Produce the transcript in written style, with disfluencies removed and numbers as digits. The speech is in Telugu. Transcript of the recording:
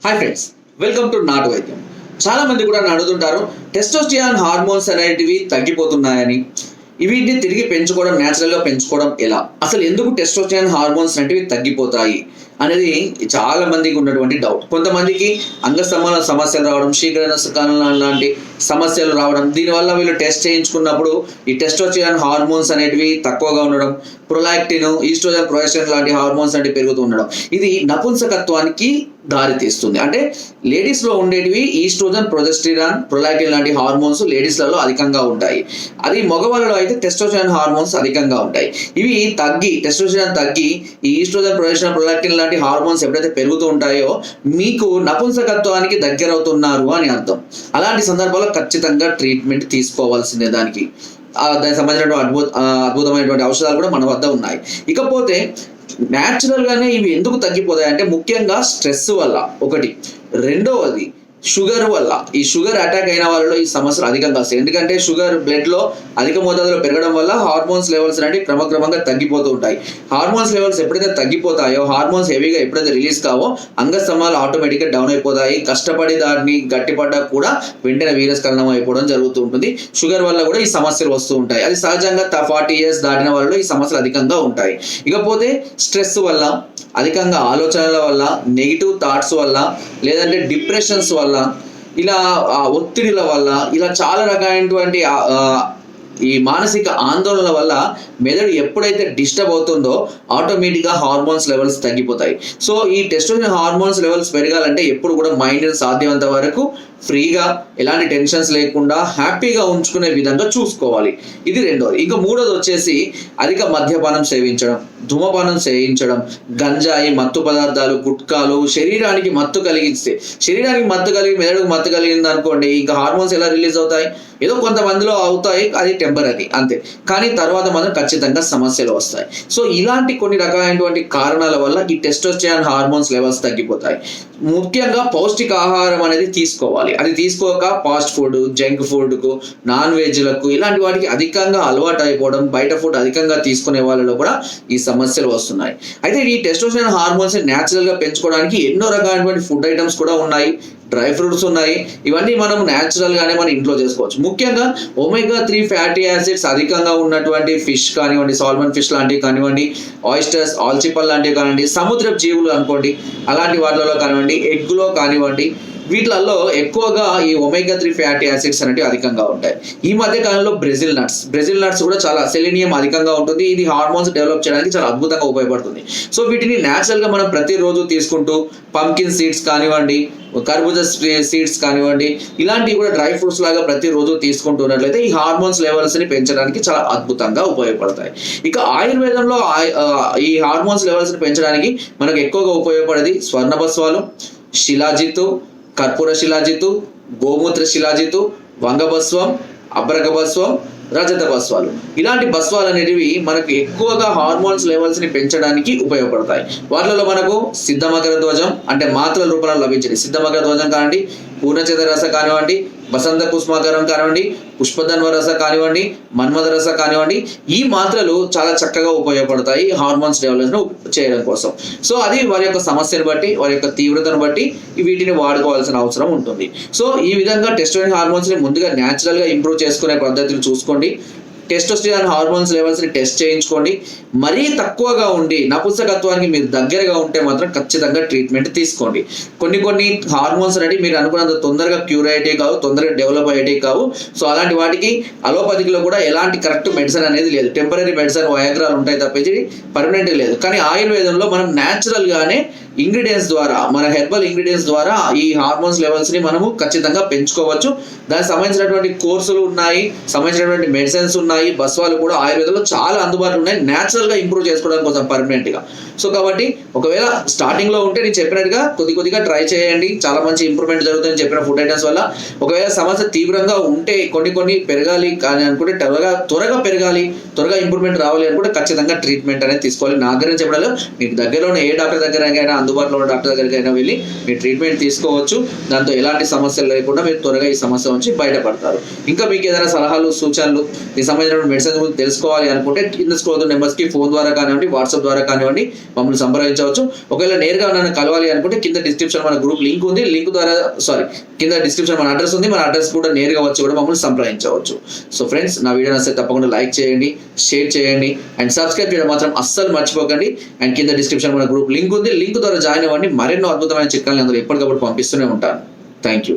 హాయ్ ఫ్రెండ్స్, వెల్కమ్ టు నాటు వైద్యం. చాలా మంది కూడా అడుగుతుంటారు, టెస్టోస్టిరాన్ హార్మోన్స్ అనేటివి తగ్గిపోతున్నాయని. వీటిని తిరిగి పెంచుకోవడం, న్యాచురల్గా పెంచుకోవడం ఎలా, అసలు ఎందుకు టెస్టోస్టిరాన్ హార్మోన్స్ అనేటివి తగ్గిపోతాయి అనేది చాలా మందికి ఉన్నటువంటి డౌట్. కొంతమందికి అంగస్తంభన సమస్యలు రావడం, శీఘ్రస్ఖలనం లాంటి సమస్యలు రావడం, దీనివల్ల వీళ్ళు టెస్ట్ చేయించుకున్నప్పుడు ఈ టెస్టోస్టిరాన్ హార్మోన్స్ అనేటివి తక్కువగా ఉండడం, ప్రొలాక్టిన్, ఈస్ట్రోజన్, ప్రొజెస్టరాన్ లాంటి హార్మోన్స్ అనేవి పెరుగుతూ ఉండడం, ఇది నపుంసకత్వానికి దారి తీస్తుంది. అంటే లేడీస్ లో ఉండేటివి ఈస్ట్రోజన్, ప్రొజెస్టరాన్, ప్రొలాక్టిన్ లాంటి హార్మోన్స్ లేడీస్లలో అధికంగా ఉంటాయి. అది మగవాళ్ళలో అయితే టెస్టోస్టిరాన్ హార్మోన్స్ అధికంగా ఉంటాయి. ఇవి తగ్గి, టెస్టోస్టిరాన్ తగ్గి ఈ ఈస్ట్రోజన్, ప్రొజెస్టరాన్, ప్రొలాక్టిన్ లాంటి హార్మోన్స్ ఎప్పుడైతే పెరుగుతూ ఉంటాయో మీకు నపుంసకత్వానికి దగ్గరవుతున్నారు అని అర్థం. అలాంటి సందర్భాల్లో ఖచ్చితంగా ట్రీట్మెంట్ తీసుకోవాల్సిందే. దానికి సంబంధించినటువంటి అద్భుతమైనటువంటి ఔషధాలు కూడా మన వద్ద ఉన్నాయి. ఇకపోతే న్యాచురల్ గానే ఇవి ఎందుకు తగ్గిపోతాయి అంటే ముఖ్యంగా స్ట్రెస్ వల్ల ఒకటి, రెండవది షుగర్ వల్ల. ఈ షుగర్ అటాక్ అయిన వాళ్ళలో ఈ సమస్యలు అధికంగా వస్తాయి. ఎందుకంటే షుగర్ బ్లడ్ లో అధిక మోతాదులో పెరగడం వల్ల హార్మోన్స్ లెవెల్స్ అనేవి క్రమక్రమంగా తగ్గిపోతూ ఉంటాయి. హార్మోన్స్ లెవెల్స్ ఎప్పుడైతే తగ్గిపోతాయో, హార్మోన్స్ హెవీగా ఎప్పుడైతే రిలీజ్ కావో అంగస్తంభాలు ఆటోమేటిక్గా డౌన్ అయిపోతాయి. కష్టపడి దాన్ని గట్టిపడ్డా కూడా వెంటనే వీరస్ఖలనం అయిపోవడం జరుగుతూ ఉంటుంది. షుగర్ వల్ల కూడా ఈ సమస్యలు వస్తూ ఉంటాయి. అది సహజంగా 40 years దాటిన వాళ్ళలో ఈ సమస్యలు అధికంగా ఉంటాయి. ఇకపోతే స్ట్రెస్ వల్ల, అధికంగా ఆలోచనల వల్ల, నెగిటివ్ థాట్స్ వల్ల, లేదంటే డిప్రెషన్స్ వల్ల, ఇలా ఒత్తిడిల వల్ల, ఇలా చాలా రకమైనటువంటి ఈ మానసిక ఆందోళన వల్ల మెదడు ఎప్పుడైతే డిస్టర్బ్ అవుతుందో ఆటోమేటిక్గా హార్మోన్స్ లెవెల్స్ తగ్గిపోతాయి. సో ఈ టెస్టోస్టెరాన్ హార్మోన్స్ లెవెల్స్ పెరగాలంటే ఎప్పుడు కూడా మైండ్ సాధ్యమంత వరకు ఫ్రీగా, ఎలాంటి టెన్షన్స్ లేకుండా హ్యాపీగా ఉంచుకునే విధంగా చూసుకోవాలి. ఇది రెండోది. ఇంకా మూడోది వచ్చేసి అధిక మద్యపానం సేవించడం, ధూమపానం సేవించడం, గంజాయి, మత్తు పదార్థాలు, గుట్కాలు శరీరానికి మత్తు కలిగి మెదడుకు మత్తు కలిగింది అనుకోండి, ఇంకా హార్మోన్స్ ఎలా రిలీజ్ అవుతాయి? ఏదో కొంతమందిలో అవుతాయి, అది టెంపరీ అంతే. కానీ తర్వాత మాత్రం ఖచ్చితంగా సమస్యలు వస్తాయి. సో ఇలాంటి కొన్ని రకాలైనటువంటి కారణాల వల్ల ఈ టెస్టోస్టెరాన్ హార్మోన్స్ లెవెల్స్ తగ్గిపోతాయి. ముఖ్యంగా పౌష్టికాహారం అనేది తీసుకోవాలి. అది తీసుకోక ఫాస్ట్ ఫుడ్, జంక్ ఫుడ్కు, నాన్ వెజ్లకు, ఇలాంటి వాటికి అధికంగా అలవాటు అయిపోవడం, బయట ఫుడ్ అధికంగా తీసుకునే వాళ్ళలో కూడా ఈ సమస్యలు వస్తున్నాయి. అయితే ఈ టెస్టోస్టెరాన్ హార్మోన్స్ న్యాచురల్ గా పెంచుకోవడానికి ఎన్నో రకాలైనటువంటి ఫుడ్ ఐటమ్స్ కూడా ఉన్నాయి, డ్రై ఫ్రూట్స్ ఉన్నాయి. ఇవన్నీ మనం న్యాచురల్ గానే మనం ఇంట్లో చేసుకోవచ్చు. ముఖ్యంగా ఒమేగా 3 ఫ్యాటీ యాసిడ్స్ అధికంగా ఉన్నటువంటి ఫిష్ కానివ్వండి, సాల్మన్ ఫిష్ లాంటివి కానివ్వండి, ఆయిస్టర్స్, ఆల్చిపల్ లాంటివి కానివ్వండి, సముద్రపు జీవులు అనుకోండి, అలాంటి వాటిలో కానివ్వండి, ఎగ్లో కానివ్వండి, వీటిలలో ఎక్కువగా ఈ ఒమేగా 3 ఫ్యాటీ యాసిడ్స్ అనేవి అధికంగా ఉంటాయి. ఈ మధ్య కాలంలో బ్రెజిల్ నట్స్ కూడా చాలా సెలీనియం అధికంగా ఉంటుంది. ఇది హార్మోన్స్ డెవలప్ చేయడానికి చాలా అద్భుతంగా ఉపయోగపడుతుంది. సో వీటిని న్యాచురల్ గా మనం ప్రతిరోజు తీసుకుంటూ, పంకిన్ సీడ్స్ కానివ్వండి, కర్బూజా సీడ్స్ కానివ్వండి, ఇలాంటివి కూడా డ్రై ఫ్రూట్స్ లాగా ప్రతిరోజు తీసుకుంటున్నట్లయితే ఈ హార్మోన్స్ లెవెల్స్ ని పెంచడానికి చాలా అద్భుతంగా ఉపయోగపడతాయి. ఇక ఆయుర్వేదంలో ఈ హార్మోన్స్ లెవెల్స్ ని పెంచడానికి మనకు ఎక్కువగా ఉపయోగపడేది స్వర్ణభస్వాలు, శిలాజిత్తు, కర్పూర శిలాజిత్తు, గోమూత్ర శిలాజిత్తు, వంగభస్వం, అబ్రక భస్వం, రజత భస్వాలు. ఇలాంటి భస్వాలు అనేటివి మనకు ఎక్కువగా హార్మోన్స్ లెవెల్స్ ని పెంచడానికి ఉపయోగపడతాయి. వాటిలో మనకు సిద్ధమకర ధ్వజం అంటే మాత్రల రూపంలో లభించింది. సిద్ధమకర ధ్వజం కానివ్వండి, పూర్ణచంద్ర రస కానివ్వండి, వసంత కుస్మాకరం కానివ్వండి, పుష్పధన్వ రస కానివ్వండి, మన్మథ రస కానివ్వండి, ఈ మాత్రలు చాలా చక్కగా ఉపయోగపడతాయి హార్మోన్స్ డెవలప్మెంట్ చేయడం కోసం. సో అది వారి యొక్క సమస్యను బట్టి, వారి యొక్క తీవ్రతను బట్టి వీటిని వాడుకోవాల్సిన అవసరం ఉంటుంది. సో ఈ విధంగా టెస్టోస్టెరాన్ హార్మోన్స్ ని ముందుగా న్యాచురల్ గా ఇంప్రూవ్ చేసుకునే పద్ధతులు చూసుకోండి. టెస్టోస్టెరాన్ హార్మోన్స్ లెవెల్స్ ని టెస్ట్ చేయించుకోండి. మరీ తక్కువగా ఉండి నపుంసకత్వానికి మీరు దగ్గరగా ఉంటే మాత్రం ఖచ్చితంగా ట్రీట్మెంట్ తీసుకోండి. కొన్ని హార్మోన్స్ అనేవి మీరు అనుకున్నంత తొందరగా క్యూర్ అయ్యేటే కావు, తొందరగా డెవలప్ అయ్యేటే కావు. సో అలాంటి వాటికి అలోపతిలో కూడా ఎలాంటి కరెక్ట్ మెడిసిన్ అనేది లేదు. టెంపరీ మెడిసిన్, వయాగ్రాలు ఉంటాయి తప్పించి పర్మనెంట్ లేదు. కానీ ఆయుర్వేదంలో మనం న్యాచురల్ గానే ఇంగ్రీడియంట్స్ ద్వారా, మన హెర్బల్ ఇంగ్రీడియంట్స్ ద్వారా ఈ హార్మోన్స్ లెవెల్స్ ని మనము ఖచ్చితంగా పెంచుకోవచ్చు. దానికి సంబంధించినటువంటి కోర్సులు ఉన్నాయి, సంబంధించినటువంటి మెడిసిన్స్ ఉన్నాయి, భస్వాలు కూడా ఆయుర్వేదంలో చాలా అందుబాటులో ఉన్నాయి, న్యాచురల్ గా ఇంప్రూవ్ చేసుకోవడం కోసం పర్మనెంట్ గా. సో కాబట్టి ఒకవేళ స్టార్టింగ్ లో ఉంటే నేను చెప్పినట్టుగా కొద్దిగా ట్రై చేయండి, చాలా మంచి ఇంప్రూవ్మెంట్ జరుగుతుంది చెప్పిన ఫుడ్ ఐటమ్స్ వల్ల. ఒకవేళ సమస్య తీవ్రంగా ఉంటే కొన్ని పెరగాలి కానీ అనుకుంటే త్వరగా పెరగాలి, త్వరగా ఇంప్రూవ్మెంట్ రావాలి అనుకుంటే ఖచ్చితంగా ట్రీట్మెంట్ అనేది తీసుకోవాలి. నా దగ్గర చెప్పడంలో మీకు దగ్గరలో ఏ డాక్టర్ దగ్గరైనా, అందుబాటులో ఉన్న డాక్టర్ దగ్గరికైనా వెళ్ళి మీరు ట్రీట్మెంట్ తీసుకోవచ్చు. దాంతో ఎలాంటి సమస్యలు లేకుండా మీరు త్వరగా ఈ సమస్య నుంచి బయటపడతారు. ఇంకా మీకు ఏదైనా సలహాలు, సూచనలు, ఈ సంబంధించిన మెడిసిన్ గురించి తెలుసుకోవాలి అనుకుంటే కింద స్క్రోల్ నెంబర్స్ కి ఫోన్ ద్వారా కానివ్వండి, వాట్సాప్ ద్వారా కానివ్వండి మమ్మల్ని సంప్రదించవచ్చు. ఒకవేళ నేరుగా నన్ను కలవాలి అనుకుంటే కింద డిస్క్రిప్షన్ మన గ్రూప్ లింక్ ఉంది. కింద డిస్క్రిప్షన్ మన అడ్రస్ ఉంది. మన అడ్రస్ కూడా నేరుగా వచ్చి కూడా మమ్మల్ని సంప్రదించవచ్చు. సో ఫ్రెండ్స్, నా వీడియో నచ్చితే తప్పకుండా లైక్ చేయండి, షేర్ చేయండి అండ్ సబ్స్క్రైబ్ చేయడం మాత్రం అస్సలు మర్చిపోకండి. అండ్ కింద డిస్క్రిప్షన్ మన గ్రూప్ లింక్ ఉంది. లింక్ ద్వారా జాయిన్ అవ్వండి. మరెన్నో అద్భుతమైన చిట్కాలను అందరూ ఎప్పటికప్పుడు పంపిస్తూనే ఉంటాను. Thank you.